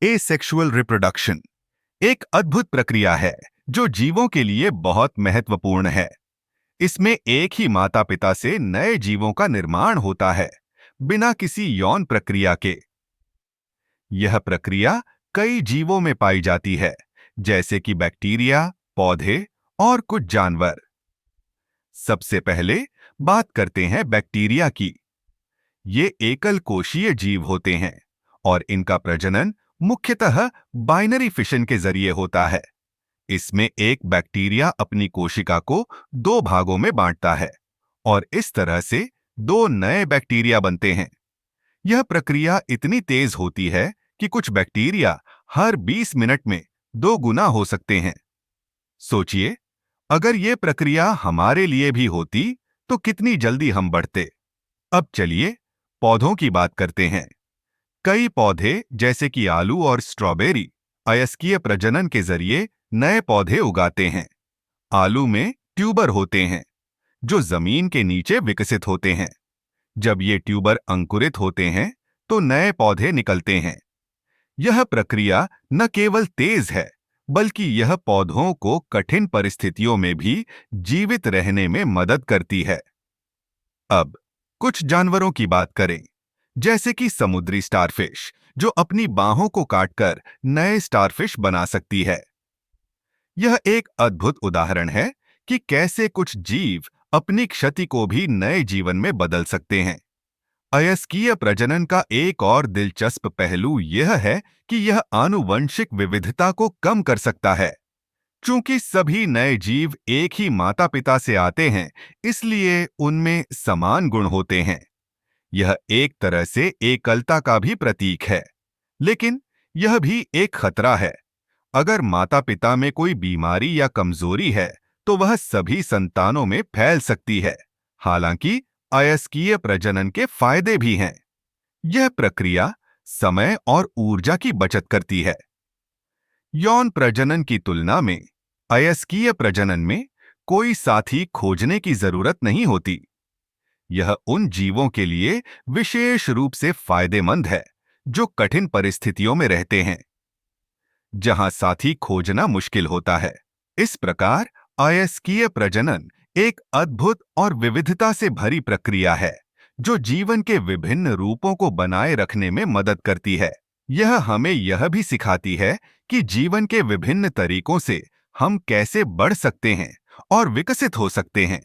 Asexual reproduction एक अद्भुत प्रक्रिया है जो जीवों के लिए बहुत महत्वपूर्ण है। इसमें एक ही माता पिता से नए जीवों का निर्माण होता है, बिना किसी यौन प्रक्रिया के। यह प्रक्रिया कई जीवों में पाई जाती है, जैसे कि बैक्टीरिया, पौधे और कुछ जानवर। सबसे पहले बात करते हैं बैक्टीरिया की। ये एकल कोशीय जीव होते हैं और इनका प्रजनन मुख्यतः बाइनरी फिशन के जरिए होता है। इसमें एक बैक्टीरिया अपनी कोशिका को दो भागों में बांटता है और इस तरह से दो नए बैक्टीरिया बनते हैं। यह प्रक्रिया इतनी तेज होती है कि कुछ बैक्टीरिया हर 20 मिनट में 2 गुना हो सकते हैं। सोचिए, अगर यह प्रक्रिया हमारे लिए भी होती तो कितनी जल्दी हम बढ़ते। अब चलिए पौधों की बात करते हैं। कई पौधे जैसे कि आलू और स्ट्रॉबेरी अयस्कीय प्रजनन के जरिए नए पौधे उगाते हैं। आलू में ट्यूबर होते हैं जो जमीन के नीचे विकसित होते हैं। जब ये ट्यूबर अंकुरित होते हैं तो नए पौधे निकलते हैं। यह प्रक्रिया न केवल तेज है, बल्कि यह पौधों को कठिन परिस्थितियों में भी जीवित रहने में मदद करती है। अब कुछ जानवरों की बात करें, जैसे कि समुद्री स्टारफिश, जो अपनी बाहों को काटकर नए स्टारफिश बना सकती है। यह एक अद्भुत उदाहरण है कि कैसे कुछ जीव अपनी क्षति को भी नए जीवन में बदल सकते हैं। अयस्कीय प्रजनन का एक और दिलचस्प पहलू यह है कि यह आनुवंशिक विविधता को कम कर सकता है। चूंकि सभी नए जीव एक ही माता पिता से आते हैं, इसलिए उनमें समान गुण होते हैं। यह एक तरह से एकलता का भी प्रतीक है, लेकिन यह भी एक खतरा है। अगर माता पिता में कोई बीमारी या कमजोरी है, तो वह सभी संतानों में फैल सकती है। हालांकि अयस्कीय प्रजनन के फायदे भी हैं। यह प्रक्रिया समय और ऊर्जा की बचत करती है। यौन प्रजनन की तुलना में अयस्कीय प्रजनन में कोई साथी खोजने की जरूरत नहीं होती। यह उन जीवों के लिए विशेष रूप से फायदेमंद है जो कठिन परिस्थितियों में रहते हैं, जहां साथी खोजना मुश्किल होता है। इस प्रकार अयस्कीय प्रजनन एक अद्भुत और विविधता से भरी प्रक्रिया है जो जीवन के विभिन्न रूपों को बनाए रखने में मदद करती है। यह हमें यह भी सिखाती है कि जीवन के विभिन्न तरीकों से हम कैसे बढ़ सकते हैं और विकसित हो सकते हैं।